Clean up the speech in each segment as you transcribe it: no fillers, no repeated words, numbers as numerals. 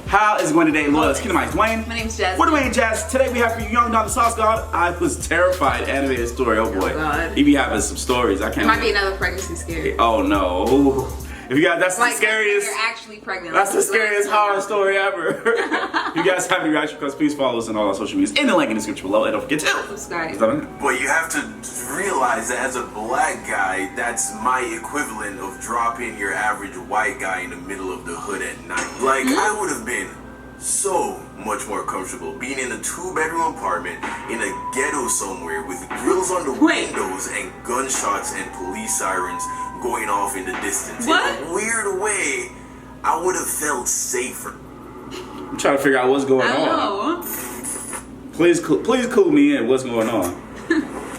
How is it going today, Loyal? It's Dwayne. My name's Jazz. We're Dwayne and Jazz. Today we have for you Young Don the Sauce God. I was terrified. Animated story. Oh boy. Oh, God. He be having some stories. I can't. It might be another pregnancy scare. Oh no. If you guys, that's Like, the scariest. You're actually pregnant. That's the scariest horror story ever. If you guys have any reaction requests, please follow us on all our social medias in the link in the description below. And don't forget to subscribe. But you have to realize that as a black guy, that's my equivalent of dropping your average white guy in the middle of the hood at night. Like, I would have been so much more comfortable being in a 2-bedroom apartment in a ghetto somewhere with grills on the windows and gunshots and police sirens going off in the distance. What? In a weird way, I would have felt safer. I'm trying to figure out what's going on. Please clue me in what's going on.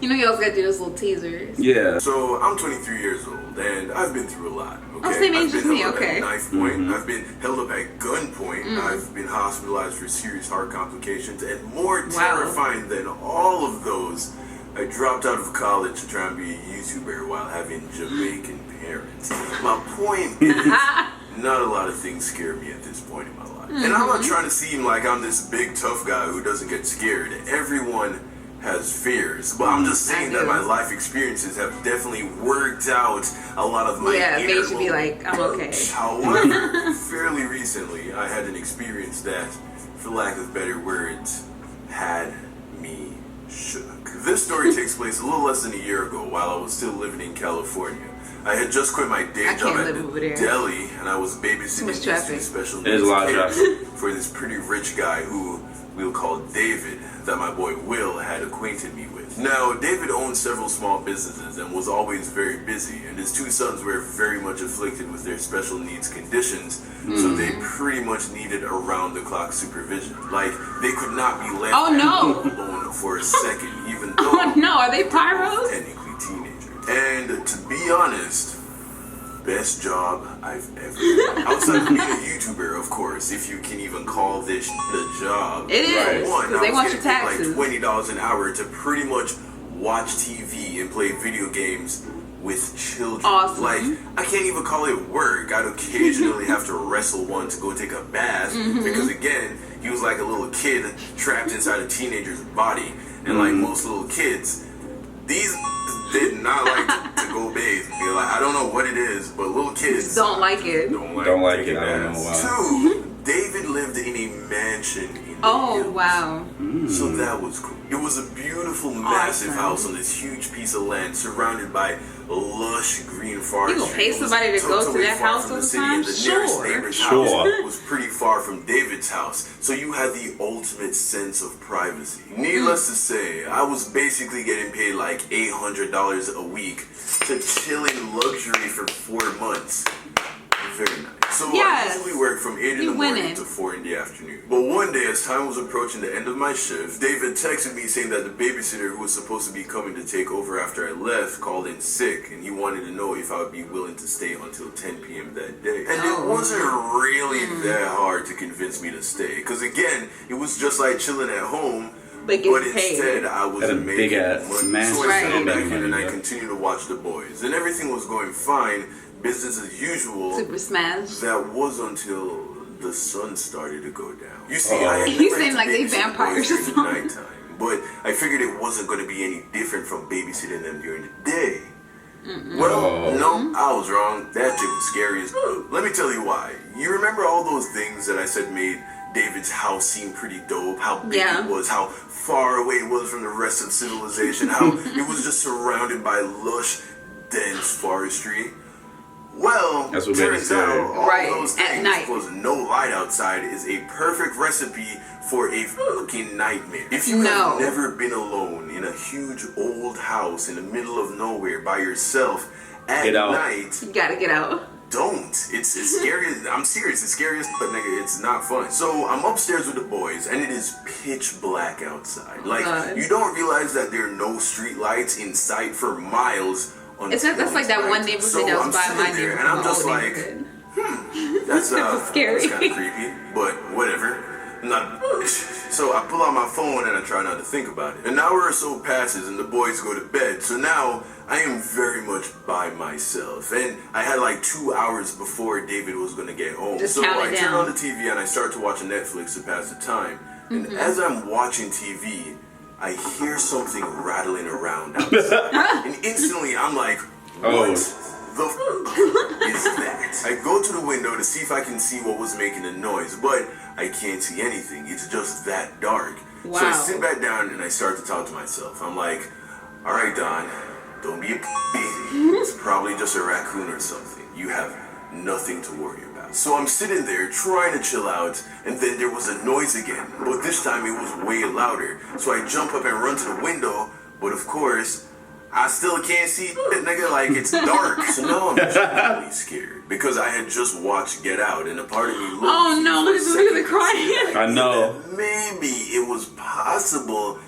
You know you always gotta do those little teasers. Yeah. So I'm 23 years old and I've been through a lot. Okay? Oh, same age I've been as me, held up okay. at knife point. I've been held up at gunpoint. I've been hospitalized for serious heart complications, and more terrifying than all of those, I dropped out of college to try and be a YouTuber while having Jamaican parents. My point is, not a lot of things scare me at this point in my life. And I'm not trying to seem like I'm this big tough guy who doesn't get scared. Everyone has fears, but I'm just saying that my life experiences have definitely worked out a lot of my they should be like, I'm okay. However, fairly recently, I had an experience that, for lack of better words, had me shook. This story takes place a little less than a year ago while I was still living in California. I had just quit my day job at the deli, and I was babysitting these special needs kids for this pretty rich guy who we'll call David, that my boy Will had acquainted me with. Now, David owned several small businesses and was always very busy, and his 2 sons were very much afflicted with their special needs conditions, so they pretty much needed around-the-clock supervision. Like, they could not be left alone for a second, even though are they pyros? technically teenagers. And to be honest, best job I've ever had. Outside of being a YouTuber, of course, if you can even call this the job. It is, because they want your taxes. Like $20 an hour to pretty much watch TV and play video games with children. Awesome. Like, I can't even call it work. I'd occasionally have to wrestle one to go take a bath because, again, he was like a little kid trapped inside a teenager's body. And like most little kids, these did not like to go bathe. Like, I don't know what it is, but little kids don't like it. Don't like it. I don't know why. 2, David lived in a mansion in the hills. Wow. So that was cool. It was a beautiful, massive house on this huge piece of land surrounded by lush green forest. You gonna pay somebody to go to that house all the time? The nearest neighbor's house was pretty far from David's house, so you had the ultimate sense of privacy. Needless to say, I was basically getting paid like $800 a week to chill in luxury for 4 months. Very nice. So I usually work from 8 in the morning to 4 in the afternoon. But one day, as time was approaching the end of my shift, David texted me saying that the babysitter who was supposed to be coming to take over after I left called in sick, and he wanted to know if I would be willing to stay until 10 p.m. that day. And it wasn't really that hard to convince me to stay, because again, it was just like chilling at home. But instead, I was making money. So I settled back in and I continued to watch The Boys, and everything was going fine. Business as usual. Super smash. That was until the sun started to go down. You see, I had you seem like they vampires or something. Nighttime, but I figured it wasn't going to be any different from babysitting them during the day. Well, no, I was wrong. That shit was scary as fuck. Let me tell you why. You remember all those things that I said made David's house seem pretty dope? How big it was, how far away it was from the rest of civilization, how it was just surrounded by lush, dense forestry. Well, turns out all those things plus no light outside is a perfect recipe for a fucking nightmare. If you have never been alone in a huge old house in the middle of nowhere by yourself at night, you gotta get out. Don't. It's scary. I'm serious. It's scary as but nigga, it's not fun. So I'm upstairs with the boys, and it is pitch black outside. Like you don't realize that there are no street lights in sight for miles. That's like that one neighborhood that was by my neighborhood. And I'm just like, that's scary. That's kind of creepy, but whatever. So I pull out my phone and I try not to think about it. An hour or so passes and the boys go to bed. So now I am very much by myself, and I had like 2 hours before David was gonna get home. Just so count I it turn down. on the TV and I start to watch Netflix to pass the time. And as I'm watching TV, I hear something rattling around outside. And instantly I'm like, what the is that? I go to the window to see if I can see what was making the noise, but I can't see anything. It's just that dark. Wow. So I sit back down and I start to talk to myself. I'm like, all right, Don, don't be a It's probably just a raccoon or something. You have nothing to worry about. So I'm sitting there trying to chill out, and then there was a noise again, but this time it was way louder. So I jump up and run to the window, but of course, I still can't see it, nigga, like it's dark. So now I'm just really scared because I had just watched Get Out, and a part of me looked Oh no, look at the crying. I know. that maybe it was possible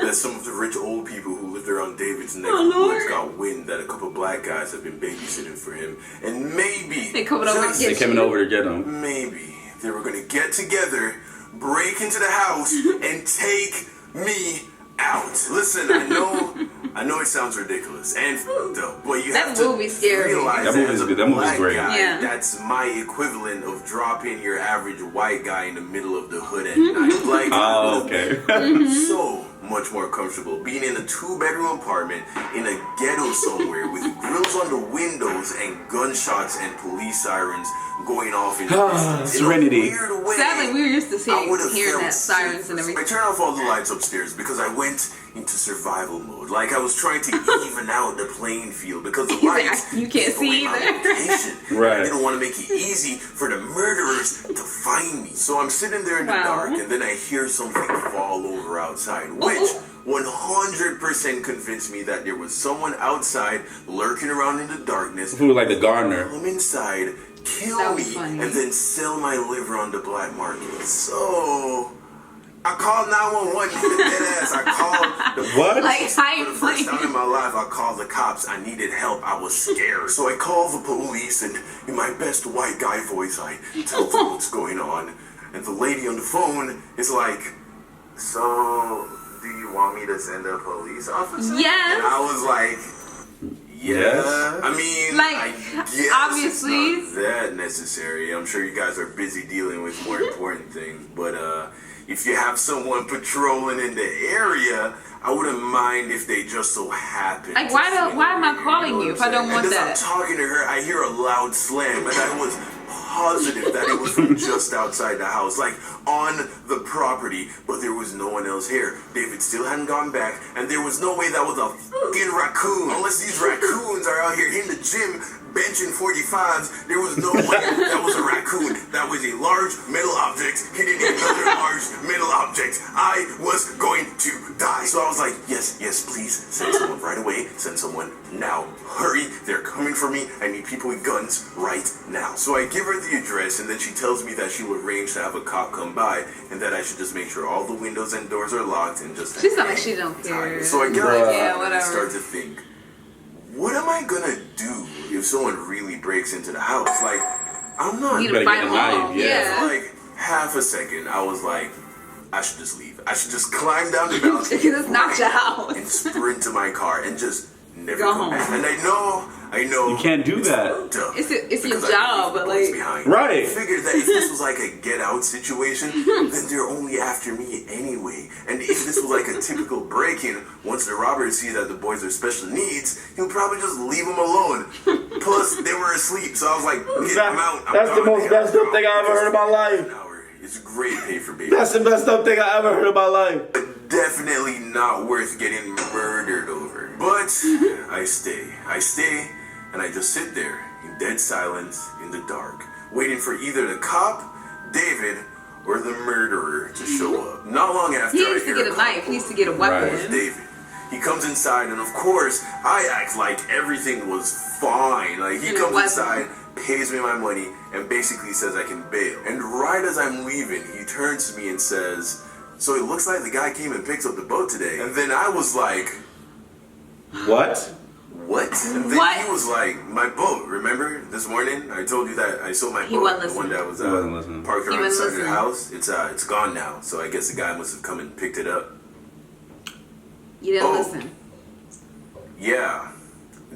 that some of the rich old people who lived around David's neck of the woods got wind that a couple black guys have been babysitting for him, and maybe They coming over to just get They coming over to get him. maybe they were gonna get together, break into the house, and take me out. Listen, I know it sounds ridiculous and fucked up, but you That have to movie's scary. realize That movie's as a good. That movie's black great. guy, Yeah. that's my equivalent of dropping your average white guy in the middle of the hood at night. Like, Oh, okay. so much more comfortable being in a 2-bedroom apartment in a ghetto somewhere with grills on the windows and gunshots and police sirens going off in the distance. In a Serenity. weird way, Sadly, we were used to I would have hearing felt that sirens safe. and I everything. turned off all the lights upstairs because I went into survival mode. Like I was trying to even out the playing field because the He's like, lights you can't gave away see my either. location. Right. I didn't want to make it easy for the murderers to find me. So I'm sitting there in the Wow. dark, and then I hear something fall over outside, which 100% convinced me that there was someone outside lurking around in the darkness. Who was like the gardener? Come inside, kill That was me, funny. and then sell my liver on the black market. So I called 911. Dead ass. I called the What? Like, for the first time in my life, I called the cops. I needed help. I was scared. So I called the police, and in my best white guy voice, I tell them what's going on. And the lady on the phone is like, so do you want me to send a police officer? Yes. And I was like, Yes. I mean, Like, I guess obviously. it's not that necessary. I'm sure you guys are busy dealing with more important things. But if you have someone patrolling in the area, I wouldn't mind if they just so happen. Like, to why swing am I over, calling know you what if I I'm don't saying? want and that? as I'm talking to her, I hear a loud slam, and I was positive that it was from just outside the house, like on the property, but there was no one else here. David still hadn't gone back, and there was no way that was a fucking raccoon. Unless these raccoons are out here in the gym benching 45s, there was no way that was a raccoon. That was a large metal object hitting another large metal object. I was going to die. So I was like, yes, please, send someone right away. Send someone now. Hurry, they're coming for me. I need people with guns right now. So I give her the address, and then she tells me that she will arrange to have a cop come by, and that I should just make sure all the windows and doors are locked and just... She sound like she don't care. So I get Bruh. out Yeah, and I whatever. start to think, what am I gonna do if someone really breaks into the house? Like, I'm not... You better to get fight a them knife, all. yeah. Yeah. For like half a second, I was like, I should just leave. I should just climb down the balcony. Because it's not your house. And sprint to my car and just never Go come home. back. And I know. You can't do that. Duh, It's your because I job, leave but the bullets like, behind. Right. I figured that if this was like a get out situation, then they're only after me anyway. And if this was like a typical break-in, once the robber sees that the boys are special needs, he'll probably just leave them alone. Plus, they were asleep, so I was like, get them out. I'm That's the gone. most messed up thing I ever heard in my life. An hour. It's great pay for baby. That's the messed up thing I ever heard in my life. But definitely not worth getting murdered over. But I stay, and I just sit there in dead silence in the dark, waiting for either the cop, David, or the murderer to show up. Not long after he I needs to hear get a cop knife. He needs to pull get a up. weapon. Right. David. He comes inside, and of course, I act like everything was fine. Like, he And it comes wasn't. inside, pays me my money, and basically says I can bail. And right as I'm leaving, he turns to me and says, so it looks like the guy came and picked up the boat today. And then I was like, What? what? And then What? he was like, my boat, remember this morning? I told you that I sold my He boat. wasn't The one that was He wasn't listening. parked He around the wasn't side of the listening. house. It's gone now. So I guess the guy must have come and picked it up. You didn't Oh. listen. Yeah.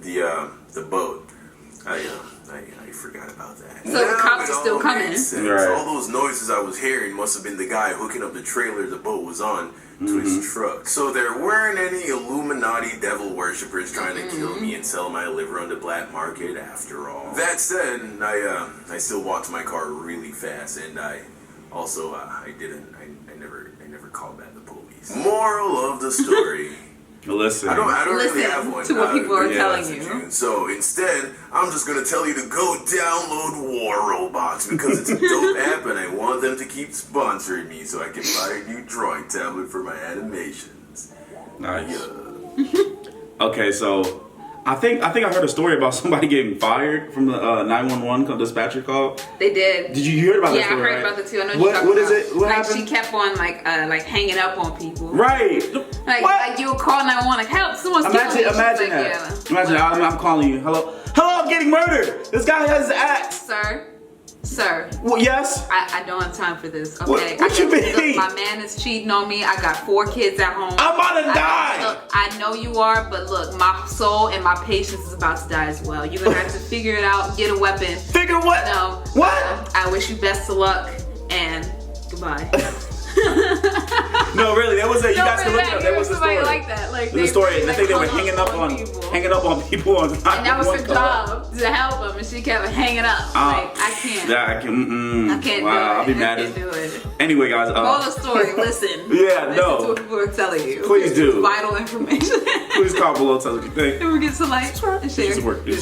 the boat. I forgot about that. So the cops it are still all coming. makes sense. Right. All those noises I was hearing must have been the guy hooking up the trailer the boat was on to his truck. So there weren't any Illuminati devil worshippers trying to kill me and sell my liver on the black market after all. That said, I still walked to my car really fast, and I also I never called back the police. Moral of the story. Listen. I don't Listen really have one. to what people are yeah, telling that's you. June. So instead, I'm just gonna tell you to go download War Robots because it's a dope app and I want them to keep sponsoring me so I can buy a new drawing tablet for my animations. Nice. Okay, so I think I heard a story about somebody getting fired from the 911 dispatcher call. They did. Did you hear about that Yeah, I story? heard right? about that too. I know What what you're is talking it? about. What like happened? she kept on like hanging up on people. Right. Like you would call 911 like help, someone's killing me. She's Imagine like, that. yeah. Imagine I'm calling you. Hello, I'm getting murdered. This guy has his axe. Sir. Well, yes. I don't have time for this. Okay. What you mean? Look, my man is cheating on me. I got 4 kids at home. I'm about to die. Look, I know you are, but look, my soul and my patience is about to die as well. You're gonna have to figure it out. Get a weapon. Figure what? No. What? I wish you best of luck and goodbye. No, really. There was a. You guys can look it up. There was a somebody story. like that. Like There's a story. really, I think they were hung hanging up on people. on. And that was her 911 call. job to help them, and she kept hanging up. Like I can't. Yeah, I can. I can't Wow, do it. I'll be I mad can't at. do it. Anyway, guys. Moral of the story, listen. Yeah, Listen no. to what people are telling you. Please do. Vital information. Please comment below. Tell us what you think. Don't forget to like and share. Peace and work. Peace.